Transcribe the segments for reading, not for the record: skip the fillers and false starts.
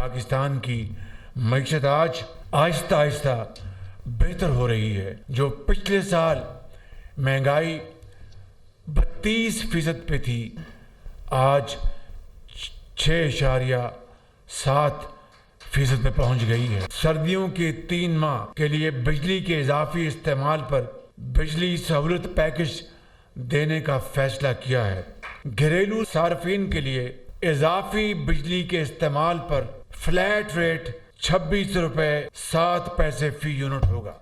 पाकिस्तान की मईशत आज आहिस्ता आहिस्ता बेहतर हो रही है। जो पिछले साल महंगाई 32% पे थी, आज 6.7% पे पहुंच गई है। सर्दियों के 3 माह के लिए बिजली के इजाफी इस्तेमाल पर बिजली सहूलत पैकेज देने का फैसला किया है। घरेलू सार्फिन के लिए इजाफी बिजली के इस्तेमाल पर फ्लैट रेट 26 रुपए 7 पैसे फी यूनिट होगा।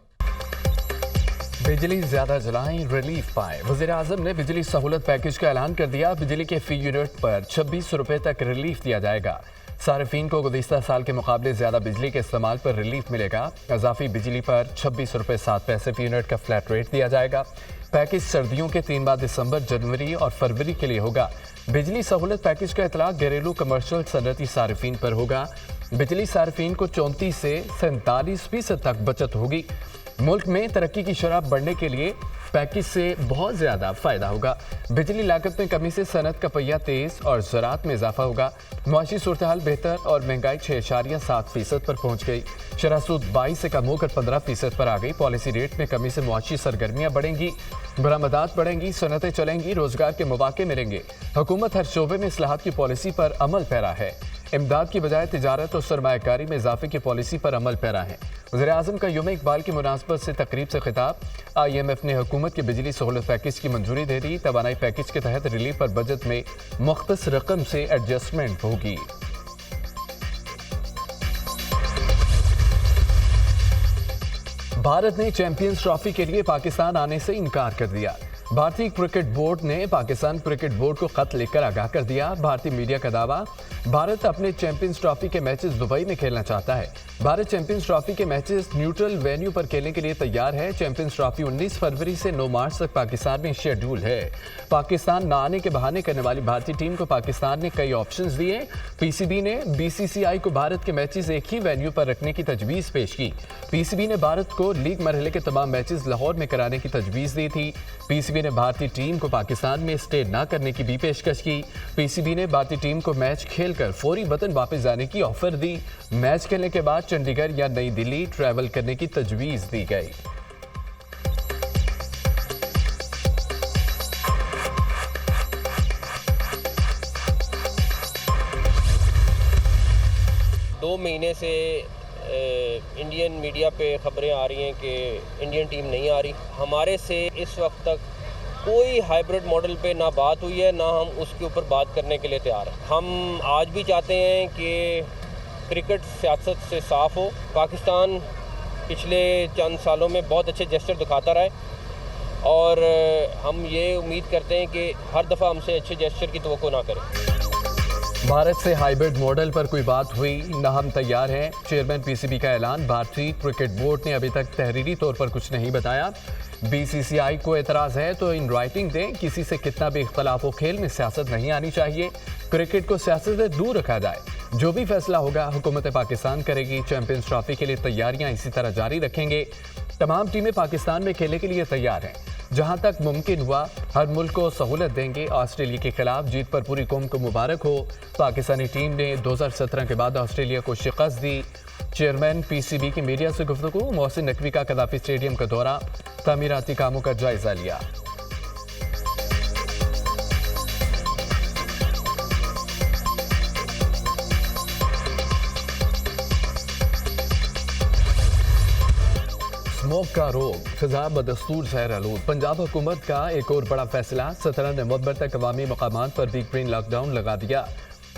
बिजली ज्यादा जलाएं, रिलीफ पाए। वज़ीर-ए-आज़म ने बिजली सहूलत पैकेज का ऐलान कर दिया। बिजली के फी यूनिट पर 26 रुपए तक रिलीफ दिया जाएगा। सार्फिन को गुज़िश्ता साल के मुकाबले ज्यादा बिजली के इस्तेमाल पर रिलीफ मिलेगा। इजाफी बिजली पर 26 रुपए 7 पैसे फी यूनिट का फ्लैट रेट दिया जाएगा। पैकेज सर्दियों के 3 माह दिसंबर, जनवरी और फरवरी के लिए होगा। बिजली सहूलत पैकेज का इतलाक घरेलू, कमर्शियल, सनअती सार्फिन पर होगा। बिजली सार्फिन को 34 से 47% तक बचत होगी। मुल्क में तरक्की की शरह बढ़ने के लिए पैकेज से बहुत ज्यादा फायदा होगा। बिजली लागत में कमी से सनत का पहिया तेज और ज़राअत में इजाफा होगा। मुआशी सूरत-ए-हाल बेहतर और महंगाई 6.7% पर पहुंच गई। शरह सूद 22 से कम होकर 15% पर आ गई। पॉलिसी रेट में कमी से मुआशी सरगर्मियां बढ़ेंगी, बरामदात बढ़ेंगी, सनतें चलेंगी, रोजगार के मौके मिलेंगे। हुकूमत हर शोबे में इस्लाहात की पॉलिसी पर अमल पैरा है। इमदाद की बजाय तिजारत और सरमायाकारी में इजाफे की पॉलिसी पर अमल पैरा है। वज़ीर-ए-आज़म का यौम इकबाल की मुनासबत से तकरीब से खिताब। IMF ने हुकूमत के बिजली सहूलत पैकेज की मंजूरी दे दी। तवानाई पैकेज के तहत रिलीफ पर बजट में मुख्तस रकम से एडजस्टमेंट होगी। भारत ने चैंपियंस ट्रॉफी के लिए पाकिस्तान आने से इनकार कर दिया। भारतीय क्रिकेट बोर्ड ने पाकिस्तान क्रिकेट बोर्ड को खत लिखकर आगाह कर दिया। भारतीय मीडिया का दावा, भारत अपने चैंपियंस ट्रॉफी के मैचेस दुबई में खेलना चाहता है। भारत चैंपियंस ट्रॉफी के मैचेस न्यूट्रल वेन्यू पर खेलने के लिए तैयार है। चैंपियंस ट्रॉफी 19 फरवरी से 9 मार्च तक पाकिस्तान में शेड्यूल है। पाकिस्तान न आने के बहाने करने वाली भारतीय टीम को पाकिस्तान ने कई ऑप्शंस दिए। PCB ने BCCI को भारत के मैचेस एक ही वेन्यू पर रखने की तजवीज़ पेश की। PCB ने भारत को लीग मरहले के तमाम मैचेस लाहौर में कराने की तजवीज़ दी थी। PCB ने भारतीय टीम को पाकिस्तान में स्टे न करने की भी पेशकश की। PCB ने भारतीय टीम को मैच खेलकर फौरी वतन वापस जाने की ऑफर दी। मैच खेलने के बाद चंडीगढ़ या नई दिल्ली ट्रैवल करने की तजवीज़ दी गई। दो महीने से इंडियन मीडिया पे खबरें आ रही हैं कि इंडियन टीम नहीं आ रही। हमारे से इस वक्त तक कोई हाइब्रिड मॉडल पे ना बात हुई है, ना हम उसके ऊपर बात करने के लिए तैयार हैं। हम आज भी चाहते हैं कि क्रिकेट सियासत से साफ़ हो। पाकिस्तान पिछले चंद सालों में बहुत अच्छे जेस्चर दिखाता रहा है और हम ये उम्मीद करते हैं कि हर दफ़ा हमसे अच्छे जेस्चर की तवक्को ना करें। भारत से हाइब्रिड मॉडल पर कोई बात हुई न, हम तैयार हैं। चेयरमैन PCB का ऐलान। भारतीय क्रिकेट बोर्ड ने अभी तक तहरीरी तौर पर कुछ नहीं बताया। BCCI को एतराज़ है तो इन राइटिंग दें। किसी से कितना भी इख्तलाफ हो, खेल में सियासत नहीं आनी चाहिए। क्रिकेट को सियासत से दूर रखा जाए। जो भी फैसला होगा हुकूमत पाकिस्तान करेगी। चैंपियंस ट्रॉफी के लिए तैयारियां इसी तरह जारी रखेंगे। तमाम टीमें पाकिस्तान में खेलने के लिए तैयार हैं। जहां तक मुमकिन हुआ हर मुल्क को सहूलत देंगे। ऑस्ट्रेलिया के खिलाफ जीत पर पूरी कौम को मुबारक हो। पाकिस्तानी टीम ने 2017 के बाद ऑस्ट्रेलिया को शिकस्त दी। चेयरमैन PCB की मीडिया से गुफ्तगू। मोहसिन नकवी का कदाफी स्टेडियम का दौरा, तामीराती कामों का जायजा लिया। स्मोक का रोग, फिजा बदस्तूर जहर आलूद। पंजाब हुकूमत का एक और बड़ा फैसला, 17 नवंबर तक अवामी मकामात पर बिग ग्रीन लॉकडाउन लगा दिया।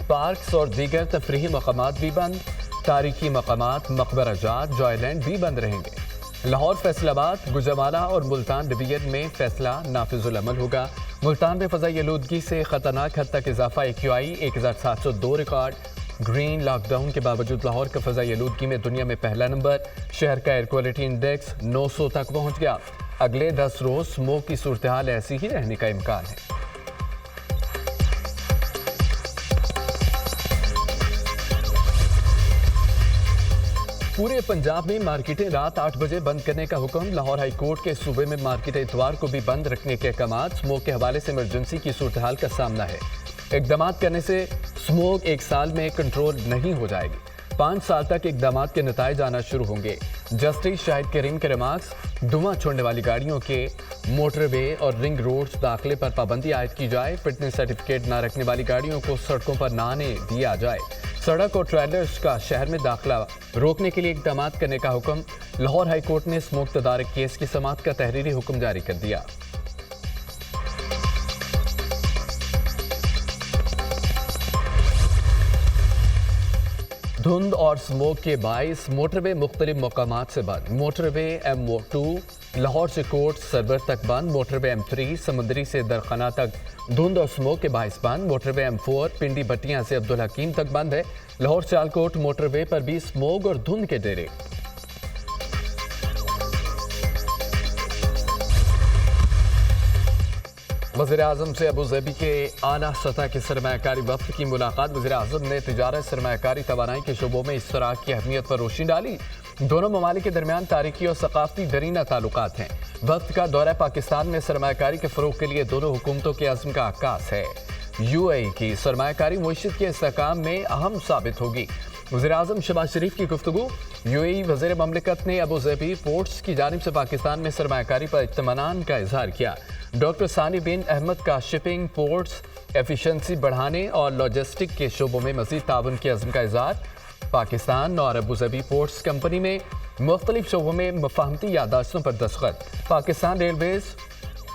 पार्क्स और दीगर तफरीही मकामात भी बंद। तारीखी मकामात, मकबरा जात, जॉयलैंड भी बंद रहेंगे। लाहौर, फैसलाबाद, गुजरावाला और मुल्तान डिवीजन में फैसला नाफिजुल अमल होगा। मुल्तान में फ़ज़ाई आलूदगी से खतरनाक हद तक इजाफा। AQI 1702 record. ग्रीन लॉकडाउन के बावजूद लाहौर का फ़ज़ाई आलूदगी में दुनिया में पहला नंबर। शहर का एयर क्वालिटी इंडेक्स 900 तक पहुँच गया। अगले 10 रोज़ स्मोक की सूरत हाल ऐसी ही रहने का इम्कान है। पूरे पंजाब में मार्केटें रात 8 बजे बंद करने का हुक्म। लाहौर हाई कोर्ट के सूबे में मार्केटें इतवार को भी बंद रखने के अहकाम। स्मोक के हवाले से इमरजेंसी की सूरत हाल का सामना है। इक़दाम करने से स्मोक 1 साल में कंट्रोल नहीं हो जाएगी। 5 साल तक इकदाम के नताइज आना शुरू होंगे। जस्टिस शाहिद करीम के रिमार्क्स, धुआं छोड़ने वाली गाड़ियों के मोटरवे और रिंग रोड्स दाखिले पर पाबंदी आयद की जाए। फिटनेस सर्टिफिकेट न रखने वाली गाड़ियों को सड़कों पर न आने दिया जाए। सड़क और ट्रेलर्स का शहर में दाखिला रोकने के लिए इकदाम करने का हुक्म। लाहौर हाई कोर्ट ने स्मोक तदारक केस की समाअत का तहरीरी हुक्म जारी कर दिया। धुंध और स्मोक के बाइस मोटरवे मुख्तलिफ मकामात से बंद। मोटरवे M2 लाहौर से कोट सरवर तक बंद। मोटरवे M3 समुंदरी से दरखाना तक धुंध और स्मोक के बाइस बंद। मोटरवे M4 पिंडी भट्टियां से अब्दुल हकीम तक बंद है। लाहौर सियालकोट मोटरवे पर भी स्मोक और धुंध के डेरे। वज़ीर-ए-आज़म से अबूज़बी के आला सतह के सरमायाकारी वफ़द की मुलाकात। वज़ीर-ए-आज़म ने तिजारत, सरमायाकारी, तवानाई के शोबों में इश्तराक की अहमियत पर रोशनी डाली। दोनों ममालिक के दरमियान तारीखी और सकाफती दरीना ताल्लुकात हैं। वफ़द का दौरा पाकिस्तान में सरमायाकारी के फ़रोग़ के लिए दोनों हुकूमतों के अज़्म का आकाश है। UAE की सरमायाकारी मुईशत के इस्तेहकाम में अहम साबित होगी। वज़ीर-ए-आज़म शहबाज शरीफ की गुफ्तगू। UAE वज़ीर ममलिकत ने अबूज़बी पोर्ट्स की जानिब से पाकिस्तान में सरमायाकारी पर इत्मीनान का इजहार किया। डॉक्टर सानी बिन अहमद का शिपिंग, पोर्ट्स एफिशिएंसी बढ़ाने और लॉजिस्टिक के शोबों में मज़ीद ताउन के अज़्म का इजहार। पाकिस्तान और अबूज़बी पोर्ट्स कंपनी में मुख्तलिफ शोबों में मफाहमती यादाश्तों पर दस्तखत। Pakistan railways,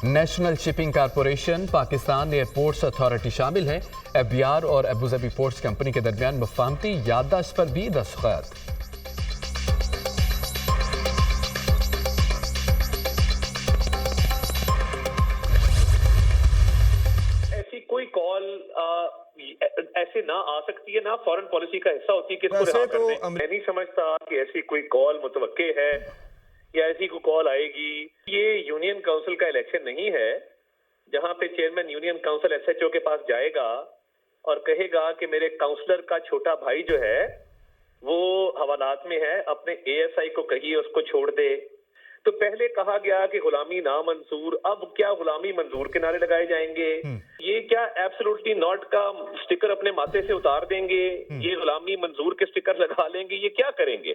national shipping corporation, Pakistan airports authority शामिल है। FBR और अबूज़बी पोर्ट्स कंपनी के दरमियान मफाहमती यादाश्त पर भी दस्तखत। कोई कॉल ऐसे ना आ सकती है, ना फॉरेन पॉलिसी का हिस्सा होती है कि इसको रिहा कर दें। मैं नहीं समझता कि ऐसी कोई कॉल मुतवक्के है या ऐसी कोई कॉल आएगी। ये यूनियन काउंसिल का इलेक्शन नहीं है जहां पे चेयरमैन यूनियन काउंसिल SHO के पास जाएगा और कहेगा कि मेरे काउंसलर का छोटा भाई जो है वो हवालात में है, अपने ASI को कहिए उसको छोड़ दे। तो पहले कहा गया कि गुलामी नामंजूर, अब क्या गुलामी मंजूर के नारे लगाए जाएंगे? ये क्या एब्सोल्युटली नॉट का स्टिकर अपने माथे से उतार देंगे? ये गुलामी मंजूर के स्टिकर लगा लेंगे? ये क्या करेंगे?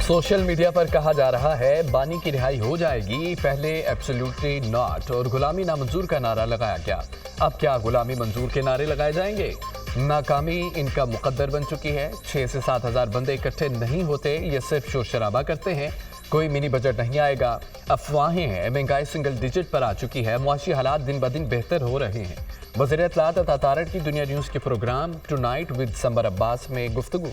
सोशल मीडिया पर कहा जा रहा है बानी की रिहाई हो जाएगी। पहले एब्सोल्युटली नॉट और गुलामी नामंजूर का नारा लगाया गया। अब क्या गुलामी मंजूर के नारे लगाए जाएंगे? नाकामी इनका मुकद्दर बन चुकी है। 6 से 7 हज़ार बंदे इकट्ठे नहीं होते, ये सिर्फ शोर शराबा करते हैं। कोई मिनी बजट नहीं आएगा, अफवाहें हैं। महंगाई सिंगल डिजिट पर आ चुकी है। मुआशी हालात दिन ब दिन बेहतर हो रहे हैं। वज़ीर इत्तलात अता तारड़ की दुनिया न्यूज़ के programme tonight with Samar Abbas में गुफ्तगू।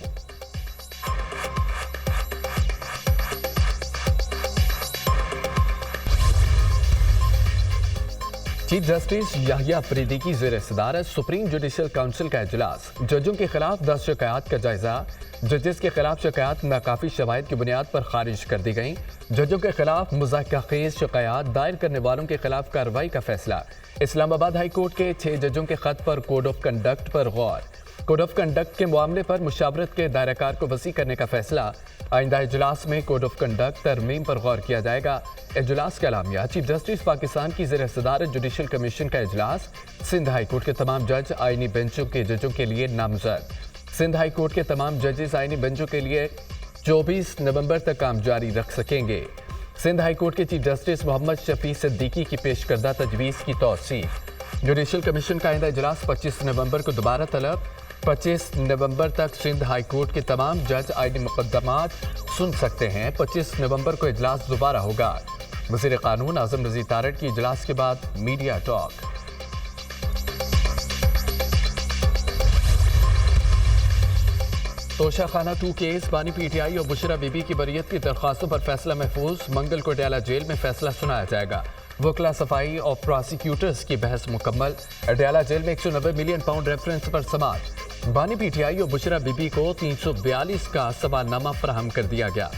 चीफ जस्टिस याहिया अफरीदी की ज़ेर सदारत सुप्रीम जुडिशल काउंसिल का इजलास। जजों के खिलाफ 10 शिकायत का जायजा। जजेस के खिलाफ शिकायत नाकाफी शवाहिद की बुनियाद पर खारिज कर दी गई। जजों के खिलाफ मुज़ाहिराखेज़ शिकायत दायर करने वालों के खिलाफ कार्रवाई का फैसला। इस्लामाबाद हाई कोर्ट के 6 जजों के खत पर कोड ऑफ कंडक्ट पर गौर। कोड ऑफ कंडक्ट के मामले पर मुशावरत के दायराकार को वसी करने का फैसला। आइंदा इजलास में कोड ऑफ कंडक्ट तरमीम पर गौर किया जाएगा। इजलास का एलामिया। चीफ जस्टिस पाकिस्तान की ज़ेर सदारत जुडिशल कमीशन का इजलास। सिंध हाई कोर्ट के तमाम जज आईनी बेंचों के जजों के लिए नामजद। सिंध हाई कोर्ट के तमाम जजेस आईनी बेंचों के लिए 24 नवंबर तक काम जारी रख सकेंगे। सिंध हाई कोर्ट के चीफ जस्टिस मोहम्मद शफी सिद्दीकी की पेश करदा तजवीज़ की तौसीफ। जुडिशल कमीशन का आइंदा इजलास 25 नवंबर को दोबारा तलब। 25 नवंबर तक सिंध हाई कोर्ट के तमाम जज आईनी मुकदमात सुन सकते हैं। 25 नवंबर को इजलास दोबारा होगा। वज़ीर कानून आज़म रज़ी तारड़ की इजलास के बाद मीडिया टॉक। तोशाखाना 2 केस, बानी PTI और बुशरा बीबी की बरियत की दरख्वास्तों पर फैसला महफूज। मंगल को अडयाला जेल में फैसला सुनाया जाएगा। वकला सफाई और प्रोसिक्यूटर्स की बहस मुकम्मल। अडयाला जेल में 190 मिलियन पाउंड रेफरेंस पर समाअत। बानी PTI और बुशरा बीबी को 342 का सवालनामा फराहम कर दिया गया।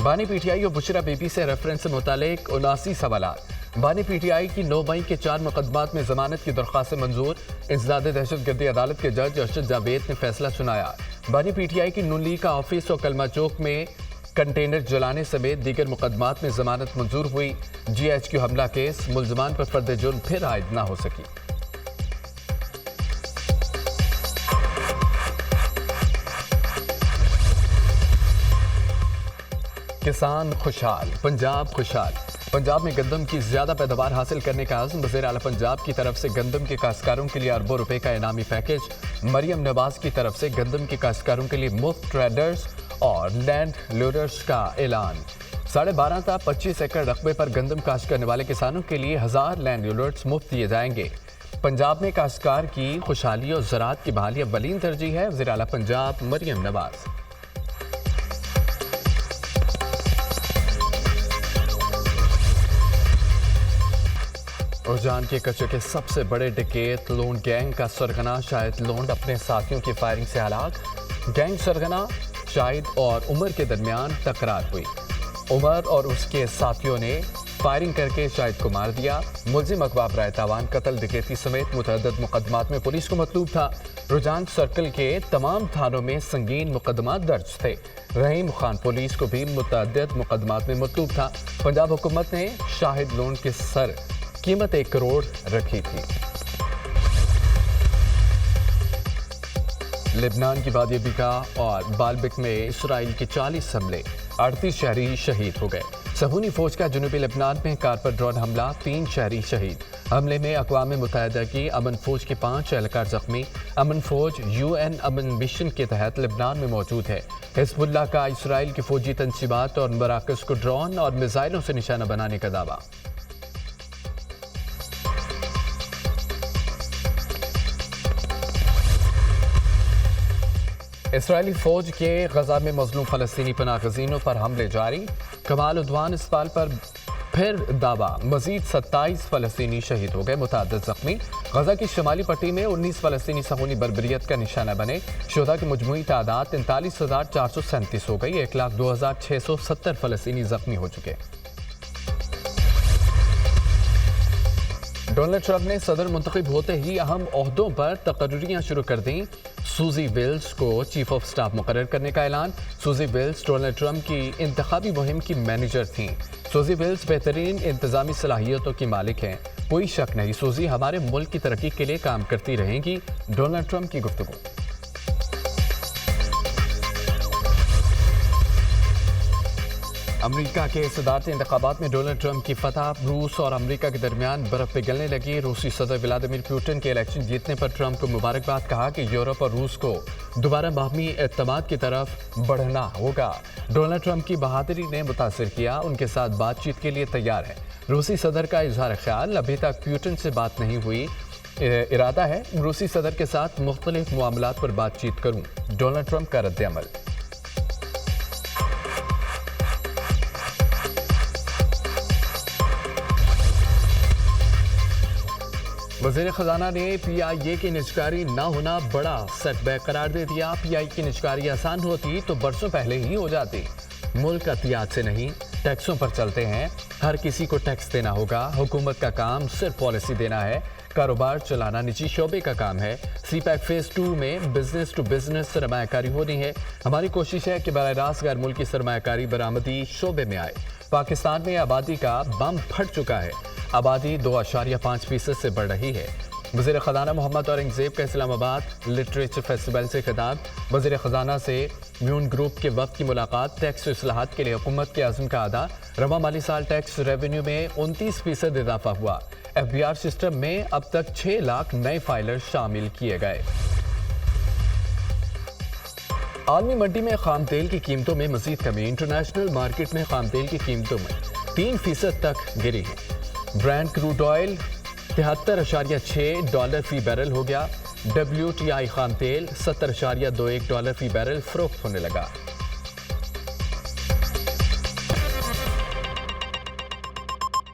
बानी PTI और बुशरा बीबी से रेफरेंस से मुतालिक 79 सवालात। बानी PTI की 9 मई के 4 मुकदमात में जमानत की दरख्वास्त मंजूर। इंसदाद दहशतगर्दी अदालत के जज अरशद जावेद ने फैसला सुनाया। बानी PTI की नून लीग का ऑफिस और कलमा चौक में कंटेनर जलाने समेत दीगर मुकदमात में जमानत मंजूर हुई। GHQ हमला केस, मुल्जमान पर फर्द जुर्म फिर आयद न हो सकी। किसान खुशहाल, पंजाब खुशहाल। पंजाब में गंदम की ज्यादा पैदावार हासिल करने का आज़म। वज़ीर आला पंजाब की तरफ से गंदम के काश्तकारों के लिए अरबों रुपए का इनामी पैकेज। मरियम नवाज की तरफ से गंदम के काश्तकारों के लिए मुफ्त ट्रेडर्स और लैंड लोडर्स का ऐलान। 12.5 था 25 एकड़ रकबे पर गंदम काश्त करने वाले किसानों के लिए 1000 लैंड लोडर्स मुफ्त दिए जाएंगे। पंजाब में काश्तकार की खुशहाली और ज़राअत की बहाली अव्वलीन तरजीह है। वज़ीर आला पंजाब मरियम नवाज। रुझान के कच्चे के सबसे बड़े डकैत लोन गैंग का सरगना शाहिद लोन अपने साथियों की फायरिंग से हलाक। गैंग सरगना शाहिद और उमर के दरमियान तकरार हुई। उमर और उसके साथियों ने फायरिंग करके शाहिद को मार दिया। मुलजिम अकबाब राय तावान कत्ल, डकैती समेत मुतअद्दिद मुकदमात में पुलिस को मतलूब था। रुझान सर्कल के तमाम थानों में संगीन मुकदमात दर्ज थे। रहीम खान पुलिस को भी मुतअद्दिद मुकदमात में मतलूब था। पंजाब हुकूमत ने शाहिद लोन के सर कीमत 1 करोड़ रखी थी। लेबनान की वादी बिका और बालबिक में इसराइल के 40 हमले, 38 शहरी शहीद हो गए। सहूनी फौज का जुनूबी लेबनान में कार पर ड्रोन हमला, 3 शहरी शहीद। हमले में अक़वाम मुत्तहिदा की अमन फौज के 5 एहलकार जख्मी। अमन फौज UN अमन मिशन के तहत लेबनान में मौजूद है। हिज़्बुल्लाह का इसराइल की फौजी तंसीबात और मराकज़ को ड्रोन और मिसाइलों से निशाना बनाने का दावा। इसराइली फौज के गजा में मजलूम फलस्तीनी पनाहगज़ीनों पर हमले जारी। कमाल उद्वान अस्पताल पर फिर दावा, मजीद 27 फलस्तीनी शहीद हो गए, मुतअद्दिद जख्मी। गजा की शुमाली पट्टी में 19 फलस्तीनी सहूनी बर्बरियत का निशाना बने। शुहदा की मजमूई तादाद 43,437 हो गई। 1,02,670 फलस्तीनी जख्मी हो चुके। डोनाल्ड ट्रंप ने सदर मुंतखब होते ही अहम ओहदों पर तकर्रियां शुरू कर दी। सूजी विल्स को चीफ ऑफ स्टाफ मुकर्रर करने का ऐलान। सूजी विल्स डोनाल्ड ट्रंप की इंतखाबी मुहिम की मैनेजर थीं। सूजी विल्स बेहतरीन इंतजामी सलाहियतों की मालिक हैं, कोई शक नहीं। सूजी हमारे मुल्क की तरक्की के लिए काम करती रहेंगी। डोनाल्ड ट्रंप की गुफ्तगू। अमेरिका के सदारती इंतखाबात में डोनाल्ड ट्रंप की फतह। रूस और अमेरिका के दरमियान बर्फ पिघलने लगी। रूसी सदर व्लादिमीर पुतिन के इलेक्शन जीतने पर ट्रंप को मुबारकबाद। कहा कि यूरोप और रूस को दोबारा बाहमी एतमाद की तरफ बढ़ना होगा। डोनाल्ड ट्रंप की बहादुरी ने मुतासिर किया, उनके साथ बातचीत के लिए तैयार है। रूसी सदर का इजहार ख्याल, अभी तक पुतिन से बात नहीं हुई, इरादा है रूसी सदर के साथ मुख्तलिफ मामलात पर बातचीत करूं। डोनाल्ड ट्रंप का रद्द अमल। वज़ीर ख़ज़ाना ने PIA की निजकारी ना होना बड़ा सेटबैक करार दे दिया। PIA की निजकारी आसान होती तो बरसों पहले ही हो जाती। मुल्क अतियात से नहीं, टैक्सों पर चलते हैं। हर किसी को टैक्स देना होगा। हुकूमत का काम सिर्फ पॉलिसी देना है, कारोबार चलाना निजी शोबे का काम है। CPEC फेज़ 2 में बिजनेस टू बिजनेस सरमायाकारी होनी है। हमारी कोशिश है कि बराह रास्त गैर मुल्की सरमायाकारी बरामदी शोबे में आए। पाकिस्तान में आबादी का बम फट चुका है। आबादी 2.5% से बढ़ रही है। वज़ीर ख़ज़ाना मोहम्मद औरंगज़ेब का इस्लामाबाद लिटरेचर फेस्टिवल से खिताब। वज़ीर ख़ज़ाना से म्यून ग्रुप के वक्त की मुलाकात। टैक्स इस्लाहात के लिए हुकूमत के अज़्म का अदा। रवा माली साल टैक्स रेवेन्यू में 29% इजाफा हुआ। FBR सिस्टम में अब तक 6 लाख नए फाइलर शामिल किए गए। आलमी मंडी में खाम तेल की कीमतों में मजीद कमी। इंटरनेशनल मार्केट में खाम तेल की कीमतों में 3% तक गिरी है। ब्रांड क्रूड ऑयल $73.6 फी बैरल हो गया। WTI खाम तेल $70.21 फी बैरल फरोख्त होने लगा।